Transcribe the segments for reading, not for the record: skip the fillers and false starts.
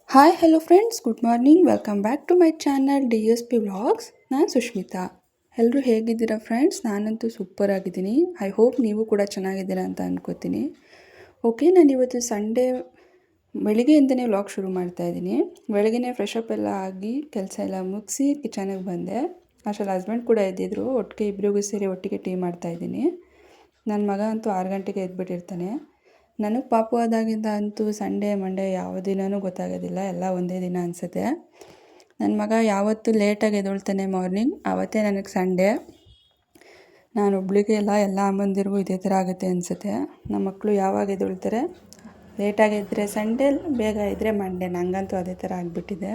Hi hello friends, good morning. Welcome back to my channel DSP vlogs. ನಾನು ಸುಷ್ಮಿತಾ. ಎಲ್ಲರೂ ಹೇಗಿದ್ದೀರಾ friends? ನಾನಂತೂ super ಆಗಿದ್ದೀನಿ. ಐ ಹೋಪ್ ನೀವು ಕೂಡ ಚೆನ್ನಾಗಿದ್ದೀರಾ ಅಂತ ಅಂದ್ಕೋತೀನಿ. ಓಕೆ, ನಾನು ಇವತ್ತು ಸಂಡೇ ಬೆಳಿಗ್ಗೆಯಿಂದನೇ ವ್ಲಾಗ್ ಶುರು ಮಾಡ್ತಾಯಿದ್ದೀನಿ. ಬೆಳಗ್ಗೆನೇ ಫ್ರೆಶಪ್ ಎಲ್ಲ ಆಗಿ ಕೆಲಸ ಎಲ್ಲ ಮುಗಿಸಿ ಕಿಚನಿಗೆ ಬಂದೆ. ಅಷ್ಟರಲ್ಲಿ ಹಸ್ಬೆಂಡ್ ಕೂಡ ಎದ್ದಿದ್ರು. ಒಟ್ಟಿಗೆ ಇಬ್ಬರಿಗೂ ಸೇರಿ ಒಟ್ಟಿಗೆ ಟೀ ಮಾಡ್ತಾಯಿದ್ದೀನಿ. ನನ್ನ ಮಗ ಅಂತೂ 6 ಗಂಟೆಗೆ ಎದ್ಬಿಟ್ಟಿರ್ತಾನೆ. ನನಗೆ ಪಾಪು ಆದಾಗಿಂದ ಅಂತೂ ಸಂಡೇ ಮಂಡೇ ಯಾವ ದಿನವೂ ಗೊತ್ತಾಗೋದಿಲ್ಲ, ಎಲ್ಲ ಒಂದೇ ದಿನ ಅನಿಸುತ್ತೆ. ನನ್ನ ಮಗ ಯಾವತ್ತೂ ಲೇಟಾಗಿ ಎದ್ದೇಳ್ತಾನೆ ಮಾರ್ನಿಂಗ್, ಆವತ್ತೇ ನನಗೆ ಸಂಡೇ. ನಾನು ಒಬ್ಳಿಗೆ ಎಲ್ಲ ಅಮ್ಮಂದಿರಿಗೂ ಇದೇ ಥರ ಆಗುತ್ತೆ ಅನಿಸುತ್ತೆ. ನಮ್ಮ ಮಕ್ಕಳು ಯಾವಾಗ ಎದ್ದೇಳ್ತಾರೆ, ಲೇಟಾಗಿ ಎದ್ದರೆ ಸಂಡೇ, ಬೇಗ ಇದ್ದರೆ ಮಂಡೇ. ನನಗಂತೂ ಅದೇ ಥರ ಆಗಿಬಿಟ್ಟಿದೆ.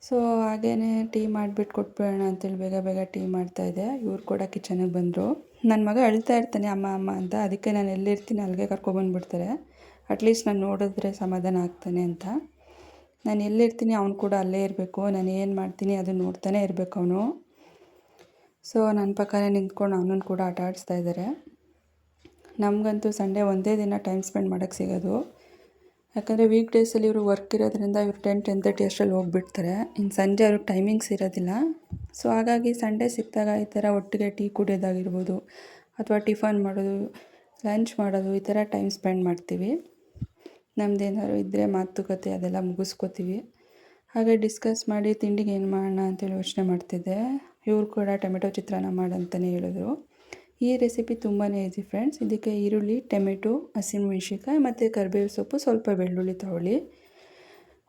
ಸೊ ಹಾಗೇ ಟೀ ಮಾಡಿಬಿಟ್ಟು ಕೊಟ್ಬಿಡೋಣ ಅಂತೇಳಿ ಬೇಗ ಬೇಗ ಟೀ ಮಾಡ್ತಾಯಿದ್ದೆ. ಇವ್ರು ಕೂಡ ಕಿಚನಿಗೆ ಬಂದರು. ನನ್ನ ಮಗ ಅಳ್ತಾ ಇರ್ತಾನೆ ಅಮ್ಮ ಅಮ್ಮ ಅಂತ. ಅದಕ್ಕೆ ನಾನು ಎಲ್ಲಿರ್ತೀನಿ ಅಲ್ಲಿಗೆ ಕರ್ಕೊಬಂದುಬಿಡ್ತಾರೆ. ಅಟ್ಲೀಸ್ಟ್ ನಾನು ನೋಡಿದ್ರೆ ಸಮಾಧಾನ ಆಗ್ತಾನೆ ಅಂತ. ನಾನು ಎಲ್ಲಿರ್ತೀನಿ ಅವ್ನು ಕೂಡ ಅಲ್ಲೇ ಇರಬೇಕು. ನಾನು ಏನು ಮಾಡ್ತೀನಿ ಅದನ್ನು ನೋಡ್ತಾನೆ ಇರಬೇಕು ಅವನು. ಸೊ ನನ್ನ ಪಕ್ಕನೇ ನಿಂತ್ಕೊಂಡು ಅವನನ್ನು ಕೂಡ ಆಟ ಆಡಿಸ್ತಾ ಇದ್ದಾರೆ. ನಮಗಂತೂ ಸಂಡೇ ಒಂದೇ ದಿನ ಟೈಮ್ ಸ್ಪೆಂಡ್ ಮಾಡೋಕ್ಕೆ ಸಿಗೋದು. ಯಾಕಂದರೆ ವೀಕ್ ಡೇಸಲ್ಲಿ ಇವರು ವರ್ಕ್ ಇರೋದ್ರಿಂದ ಇವರು 10-10:30 ಅಷ್ಟರಲ್ಲಿ ಹೋಗ್ಬಿಡ್ತಾರೆ. ಇನ್ನು ಸಂಜೆ ಅವ್ರಿಗೆ ಟೈಮಿಂಗ್ಸ್ ಇರೋದಿಲ್ಲ. ಸೊ ಹಾಗಾಗಿ ಸಂಡೇ ಸಿಕ್ಕಿದಾಗ ಈ ಥರ ಒಟ್ಟಿಗೆ ಟೀ ಕುಡಿಯೋದಾಗಿರ್ಬೋದು, ಅಥವಾ ಟಿಫನ್ ಮಾಡೋದು, ಲಂಚ್ ಮಾಡೋದು, ಈ ಥರ ಟೈಮ್ ಸ್ಪೆಂಡ್ ಮಾಡ್ತೀವಿ. ನಮ್ಮದೇನಾದ್ರು ಇದ್ದರೆ ಮಾತುಕತೆ ಅದೆಲ್ಲ ಮುಗಿಸ್ಕೋತೀವಿ. ಹಾಗೆ ಡಿಸ್ಕಸ್ ಮಾಡಿ ತಿಂಡಿಗೆ ಏನು ಮಾಡೋಣ ಅಂತೇಳಿ ಯೋಚನೆ ಮಾಡ್ತಿದ್ದೆ. ಇವ್ರು ಕೂಡ ಟೊಮೆಟೊ ಚಿತ್ರಾನ್ನ ಮಾಡಂತಲೇ ಹೇಳಿದ್ರು. ಈ ರೆಸಿಪಿ ತುಂಬಾ ಈಸಿ ಫ್ರೆಂಡ್ಸ್. ಇದಕ್ಕೆ ಈರುಳ್ಳಿ, ಟೊಮೆಟೊ, ಹಸಿಮೆಣ್ಸಿನ್ಕಾಯಿ ಮತ್ತು ಕರಿಬೇವು ಸೊಪ್ಪು, ಸ್ವಲ್ಪ ಬೆಳ್ಳುಳ್ಳಿ ತಗೊಳ್ಳಿ.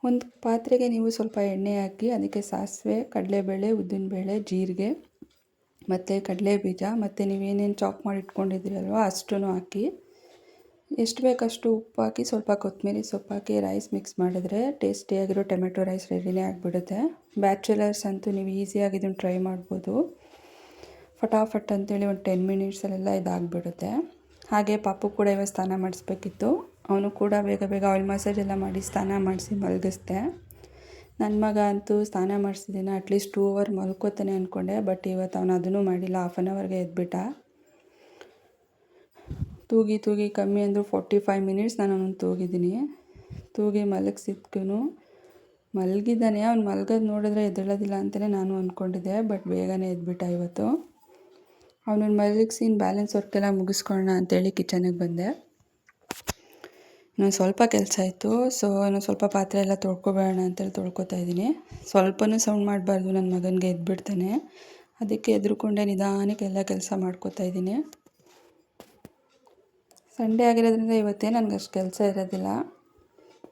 ಒಂದು ಪಾತ್ರೆಗೆ ನೀವು ಸ್ವಲ್ಪ ಎಣ್ಣೆ ಹಾಕಿ ಅದಕ್ಕೆ ಸಾಸಿವೆ, ಕಡಲೆಬೇಳೆ, ಉದ್ದಿನಬೇಳೆ, ಜೀರಿಗೆ ಮತ್ತು ಕಡಲೆಬೀಜ ಮತ್ತು ನೀವೇನೇನು ಚಾಪ್ ಮಾಡಿ ಇಟ್ಕೊಂಡಿದ್ದೀರಲ್ವ ಅಷ್ಟೂ ಹಾಕಿ, ಎಷ್ಟು ಬೇಕಷ್ಟು ಉಪ್ಪು ಹಾಕಿ, ಸ್ವಲ್ಪ ಕೊತ್ತಂಬರಿ ಸೊಪ್ಪು ಹಾಕಿ ರೈಸ್ ಮಿಕ್ಸ್ ಮಾಡಿದ್ರೆ ಟೇಸ್ಟಿಯಾಗಿರೋ ಟೊಮೆಟೊ ರೈಸ್ ರೆಡಿನೇ ಆಗಿಬಿಡುತ್ತೆ. ಬ್ಯಾಚುಲರ್ಸ್ ಅಂತೂ ನೀವು ಈಸಿಯಾಗಿ ಇದನ್ನು ಟ್ರೈ ಮಾಡ್ಬೋದು. ಫಟಾಫಟ್ ಅಂತೇಳಿ ಒಂದು 10 ಮಿನಿಟ್ಸಲ್ಲೆಲ್ಲ ಇದಾಗಿಬಿಡುತ್ತೆ. ಹಾಗೆ ಪಾಪು ಕೂಡ ಇವಾಗ ಸ್ನಾನ ಮಾಡಿಸ್ಬೇಕಿತ್ತು. ಅವನು ಕೂಡ ಬೇಗ ಬೇಗ ಆಯಿಲ್ ಮಸಾಜ್ ಎಲ್ಲ ಮಾಡಿ ಸ್ನಾನ ಮಾಡಿಸಿ ಮಲಗಿಸ್ದೆ. ನನ್ನ ಮಗ ಅಂತೂ ಸ್ನಾನ ಮಾಡಿಸಿದಿನ ಅಟ್ಲೀಸ್ಟ್ 2 ಅವರ್ ಮಲ್ಕೋತಾನೆ ಅಂದ್ಕೊಂಡೆ. ಬಟ್ ಇವತ್ತು ಅವನು ಅದನ್ನು ಮಾಡಿಲ್ಲ, 1/2 ಅವರ್ಗೆ ಎದ್ಬಿಟ್ಟ. ತೂಗಿ ಕಮ್ಮಿ ಅಂದರೂ 45 ಮಿನಿಟ್ಸ್ ನಾನು ಅವನು ತೂಗಿದ್ದೀನಿ. ತೂಗಿ ಮಲಗಿಸಿದ್ಕೂ ಮಲಗಿದ್ದಾನೆ. ಅವ್ನು ಮಲಗೋದು ನೋಡಿದ್ರೆ ಎದ್ದೇಳೋದಿಲ್ಲ ಅಂತಲೇ ನಾನು ಅಂದ್ಕೊಂಡಿದ್ದೆ. ಬಟ್ ಬೇಗನೆ ಎದ್ಬಿಟ್ಟ ಇವತ್ತು. ಅವನನ್ನು ಮಲಗಿಸಿ ಇನ್ನು ಬ್ಯಾಲೆನ್ಸ್ ವರ್ಕೆಲ್ಲ ಮುಗಿಸ್ಕೊಳ್ಳೋಣ ಅಂತೇಳಿ ಕಿಚನಿಗೆ ಬಂದೆ. ಇನ್ನೊಂದು ಸ್ವಲ್ಪ ಕೆಲಸ ಇತ್ತು. ಸೊ ಇನ್ನೊಂದು ಸ್ವಲ್ಪ ಪಾತ್ರೆ ಎಲ್ಲ ತೊಳ್ಕೊಬೇಡ ಅಂತೇಳಿ ತೊಳ್ಕೊತಾ ಇದ್ದೀನಿ. ಸ್ವಲ್ಪನೂ ಸೌಂಡ್ ಮಾಡಬಾರ್ದು, ನನ್ನ ಮಗನಿಗೆ ಎದ್ಬಿಡ್ತಾನೆ. ಅದಕ್ಕೆ ಎದ್ರುಕೊಂಡೆ ನಿಧಾನಕ್ಕೆ ಎಲ್ಲ ಕೆಲಸ ಮಾಡ್ಕೋತಾ ಇದ್ದೀನಿ. ಸಂಡೇ ಆಗಿರೋದ್ರಿಂದ ಇವತ್ತೇ ನನಗೆ ಅಷ್ಟು ಕೆಲಸ ಇರೋದಿಲ್ಲ.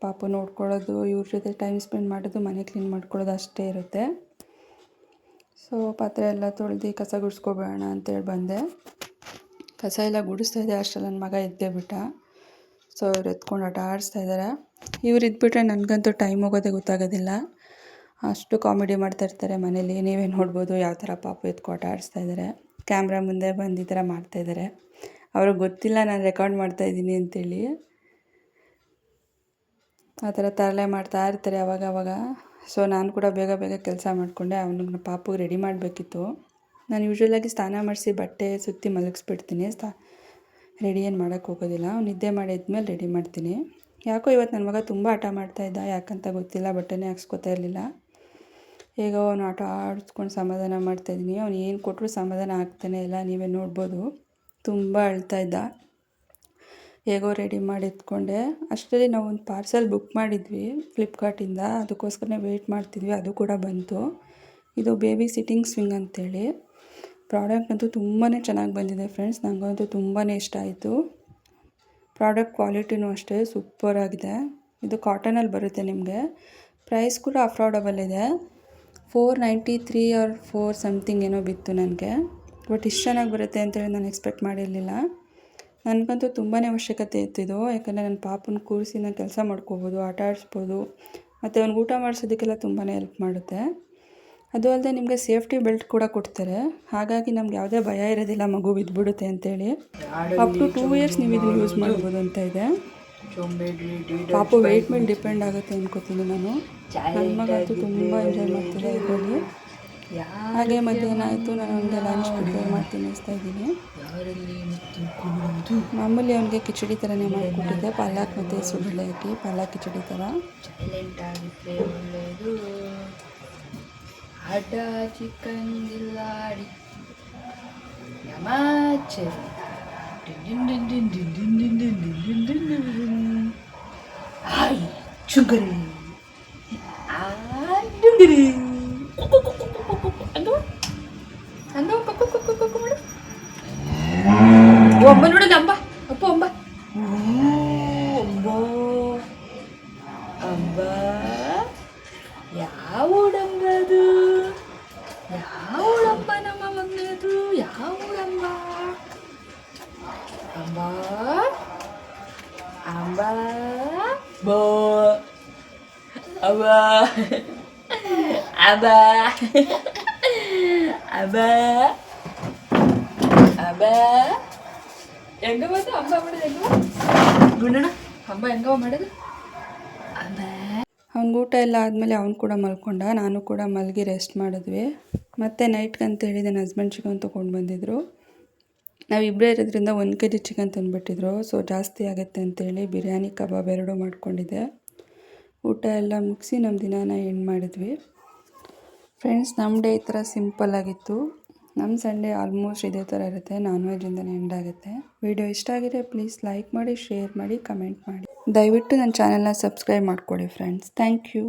ಪಾಪು ನೋಡ್ಕೊಳ್ಳೋದು, ಇವ್ರ ಜೊತೆ ಟೈಮ್ ಸ್ಪೆಂಡ್ ಮಾಡೋದು, ಮನೆ ಕ್ಲೀನ್ ಮಾಡ್ಕೊಳ್ಳೋದು ಅಷ್ಟೇ ಇರುತ್ತೆ. ಸೊ ಪಾತ್ರೆ ಎಲ್ಲ ತೊಳೆದು ಕಸ ಗುಡಿಸ್ಕೊಬೇಡ ಅಂತೇಳಿ ಬಂದೆ. ಕಸ ಎಲ್ಲ ಗುಡಿಸ್ತಾಯಿದ್ದೆ ಅಷ್ಟರಲ್ಲಿ ನನ್ನ ಮಗ ಎದ್ದೇ ಬಿಟ್ಟ. ಸೊ ಅವ್ರು ಎತ್ಕೊಂಡು ಆಟ ಆಡಿಸ್ತಾ ಇದ್ದಾರೆ. ಇವ್ರು ಇದ್ಬಿಟ್ರೆ ನನಗಂತೂ ಟೈಮ್ ಹೋಗೋದೇ ಗೊತ್ತಾಗೋದಿಲ್ಲ. ಅಷ್ಟು ಕಾಮಿಡಿ ಮಾಡ್ತಾಯಿರ್ತಾರೆ ಮನೇಲಿ. ನೀವೇ ನೋಡ್ಬೋದು ಯಾವ ಥರ ಪಾಪು ಎತ್ಕೊ ಆಟ ಆಡಿಸ್ತಾ ಇದ್ದಾರೆ. ಕ್ಯಾಮ್ರಾ ಮುಂದೆ ಬಂದು ಈ ಥರ ಮಾಡ್ತಾಯಿದ್ದಾರೆ. ಅವ್ರಿಗೆ ಗೊತ್ತಿಲ್ಲ ನಾನು ರೆಕಾರ್ಡ್ ಮಾಡ್ತಾಯಿದ್ದೀನಿ ಅಂತೇಳಿ. ಆ ಥರ ತರಲೆ ಮಾಡ್ತಾ ಇರ್ತಾರೆ ಅವಾಗವಾಗ. ಸೊ ನಾನು ಕೂಡ ಬೇಗ ಬೇಗ ಕೆಲಸ ಮಾಡಿಕೊಂಡೆ. ಅವನಿಗೆ ಪಾಪುಗೆ ರೆಡಿ ಮಾಡಬೇಕಿತ್ತು. ನಾನು ಯೂಶ್ವಲಾಗಿ ಸ್ನಾನ ಮಾಡಿಸಿ ಬಟ್ಟೆ ಸುತ್ತಿ ಮಲಗಿಸ್ಬಿಡ್ತೀನಿ. ರೆಡಿ ಏನು ಮಾಡೋಕ್ಕೆ ಹೋಗೋದಿಲ್ಲ. ಅವ್ನು ನಿದ್ದೆ ಮಾಡಿದ್ಮೇಲೆ ರೆಡಿ ಮಾಡ್ತೀನಿ. ಯಾಕೋ ಇವತ್ತು ನನ್ನ ಮಗ ತುಂಬ ಆಟ ಮಾಡ್ತಾಯಿದ್ದ, ಯಾಕಂತ ಗೊತ್ತಿಲ್ಲ. ಬಟ್ಟೆನೇ ಹಾಕ್ಸ್ಕೊತಾ ಇರಲಿಲ್ಲ. ಈಗ ಅವನು ಆಟ ಆಡಿಸ್ಕೊಂಡು ಸಮಾಧಾನ ಮಾಡ್ತಾಯಿದ್ದೀನಿ. ಅವ್ನು ಏನು ಕೊಟ್ಟರು ಸಮಾಧಾನ ಆಗ್ತಾನೆ ಇಲ್ಲ, ನೀವೇ ನೋಡ್ಬೋದು. ತುಂಬ ಅಳ್ತಾಯಿದ್ದ. ಹೇಗೋ ರೆಡಿ ಮಾಡಿ ಎತ್ಕೊಂಡೆ. ಅಷ್ಟರಲ್ಲಿ ನಾವು ಒಂದು ಪಾರ್ಸೆಲ್ ಬುಕ್ ಮಾಡಿದ್ವಿ ಫ್ಲಿಪ್ಕಾರ್ಟಿಂದ. ಅದಕ್ಕೋಸ್ಕರನೇ ವೆಯ್ಟ್ ಮಾಡ್ತಿದ್ವಿ. ಅದು ಕೂಡ ಬಂತು. ಇದು ಬೇಬಿ ಸಿಟ್ಟಿಂಗ್ ಸ್ವಿಂಗ್ ಅಂತೇಳಿ. ಪ್ರಾಡಕ್ಟ್ ಅಂತೂ ತುಂಬಾ ಚೆನ್ನಾಗಿ ಬಂದಿದೆ ಫ್ರೆಂಡ್ಸ್. ನನಗಂತೂ ತುಂಬಾ ಇಷ್ಟ ಆಯಿತು. ಪ್ರಾಡಕ್ಟ್ ಕ್ವಾಲಿಟಿನೂ ಅಷ್ಟೇ ಸೂಪರಾಗಿದೆ. ಇದು ಕಾಟನಲ್ಲಿ ಬರುತ್ತೆ ನಿಮಗೆ. ಪ್ರೈಸ್ ಕೂಡ ಅಫೋರ್ಡಬಲ್ ಇದೆ. 493 ಆರ್ 4 ಸಮಥಿಂಗ್ ಏನೋ ಬಿತ್ತು ನನಗೆ. ಬಟ್ ಇಷ್ಟು ಚೆನ್ನಾಗಿ ಬರುತ್ತೆ ಅಂತೇಳಿ ನಾನು ಎಕ್ಸ್ಪೆಕ್ಟ್ ಮಾಡಿರಲಿಲ್ಲ. ನನಗಂತೂ ತುಂಬಾ ಅವಶ್ಯಕತೆ ಇತ್ತಿದು. ಯಾಕಂದರೆ ನನ್ನ ಪಾಪನ ಕೂರಿಸಿ ನಾನು ಕೆಲಸ ಮಾಡ್ಕೋಬೋದು, ಆಟ ಆಡಿಸ್ಬೋದು, ಮತ್ತು ಅವ್ನಿಗೆ ಊಟ ಮಾಡಿಸೋದಕ್ಕೆಲ್ಲ ತುಂಬಾ ಹೆಲ್ಪ್ ಮಾಡುತ್ತೆ. ಅದು ಅಲ್ಲದೆ ನಿಮಗೆ ಸೇಫ್ಟಿ ಬೆಲ್ಟ್ ಕೂಡ ಕೊಡ್ತಾರೆ. ಹಾಗಾಗಿ ನಮ್ಗೆ ಯಾವುದೇ ಭಯ ಇರೋದಿಲ್ಲ ಮಗು ಬಿದ್ದುಬಿಡುತ್ತೆ ಅಂತೇಳಿ. ಅಪ್ ಟು 2 ಇಯರ್ಸ್ ನೀವು ಇದನ್ನು ಯೂಸ್ ಮಾಡ್ಬೋದು ಅಂತ ಇದೆ. ಪಾಪು ವೆಯ್ಟ್ ಮೇಲೆ ಡಿಪೆಂಡ್ ಆಗುತ್ತೆ ಅಂದ್ಕೋತೀನಿ ನಾನು. ನನ್ನ ಮಗ ಅಂತೂ ತುಂಬ ಎಂಜಾಯ್ ಮಾಡ್ತಿದ್ದೆ ಇದರಲ್ಲಿ. ಹಾಗೆ ಮಧ್ಯಾಹ್ನ ಆಯಿತು. ನಾನು ಅವನಿಗೆ ಲಂಚ್ ಪ್ರಿಪೇರ್ ಮಾಡಿ ತಿನ್ನಿಸ್ತಾ ಇದ್ದೀನಿ. ಮಾಮೂಲಿ ಅವನಿಗೆ ಕಿಚಡಿ ಥರನೇ ಮಾಡಿಕೊಟ್ಟಿದ್ದೆ, ಪಾಲಕ್ ಮತ್ತು ಹೆಸರುಬೇಳೆ ಹಾಕಿ ಪಾಲಕ್ ಕಿಚಡಿ ಥರ. ಸೈಲೆಂಟ್ ಆಗಿದ್ರೆ ಒಳ್ಳೆಯದು. ಆಟ ಚಿಕ್ಕಂದಿಲ್ಲಾಡಿ ಯಮಾಚರಿ ಆಯ್ ಚುಗರಿ ಡುಂಗರಿ ಹಂಗ ಮಾಡು. ಒಬ್ಬ ನೋಡೋದು ಅಂಬ ಅಪ್ಪ ಅಂಬ ಅಂಬ ಅಂಬ. ಯಾವ ಊಡಂಬದು? ಯಾವ ಊಡಂಬ ನಮ್ಮ ಮಗನದು? ಯಾವ ಊಡಂಬ? ಅಂಬ ಅಂಬ ಬೋ ಅವ ಅಬ ಅಬ ಅಬ. ಹೆಂಗ ಬಂದು ಅಂಬ ಮಾಡೋದು? ಹೆಂಗ ಗುಂಡಣ ಅಂಬ ಹೆಂಗವ ಮಾಡೋದು? ಅಬ. ಅವ್ನಿಗೆ ಊಟ ಎಲ್ಲ ಆದಮೇಲೆ ಅವ್ನು ಕೂಡ ಮಲ್ಕೊಂಡ, ನಾನು ಕೂಡ ಮಲಗಿ ರೆಸ್ಟ್ ಮಾಡಿದ್ವಿ. ಮತ್ತು ನೈಟ್ಗೆ ಅಂತೇಳಿ ನನ್ನ ಹಸ್ಬೆಂಡ್ ಚಿಕನ್ ತೊಗೊಂಡು ಬಂದಿದ್ದರು. ನಾವಿಬ್ಬರೇ ಇರೋದ್ರಿಂದ 1 kg ಚಿಕನ್ ತಂದುಬಿಟ್ಟಿದ್ರು. ಸೊ ಜಾಸ್ತಿ ಆಗುತ್ತೆ ಅಂತೇಳಿ ಬಿರಿಯಾನಿ ಕಬಾಬ್ 2 ಮಾಡ್ಕೊಂಡಿದ್ದೆ. ಊಟ ಎಲ್ಲ ಮುಗಿಸಿ ನಮ್ಮ ದಿನಾನ ಎಂಡ್ ಮಾಡಿದ್ವಿ. ಫ್ರೆಂಡ್ಸ್, ನಮ್ಮ ಡೇ ಈ ಥರ ಸಿಂಪಲ್ಲಾಗಿತ್ತು. ನಮ್ಮ ಸಂಡೇ ಆಲ್ಮೋಸ್ಟ್ ಇದೇ ಥರ ಇರುತ್ತೆ, ನಾನ್ ವೆಜ್ಜಿಂದನೇ ಎಂಡ್ ಆಗುತ್ತೆ. ವಿಡಿಯೋ ಇಷ್ಟ ಆಗಿದೆ ಪ್ಲೀಸ್ ಲೈಕ್ ಮಾಡಿ, ಶೇರ್ ಮಾಡಿ, ಕಮೆಂಟ್ ಮಾಡಿ. ದಯವಿಟ್ಟು ನನ್ನ ಚಾನೆಲ್ನ ಸಬ್ಸ್ಕ್ರೈಬ್ ಮಾಡ್ಕೊಳ್ಳಿ ಫ್ರೆಂಡ್ಸ್. Thank you.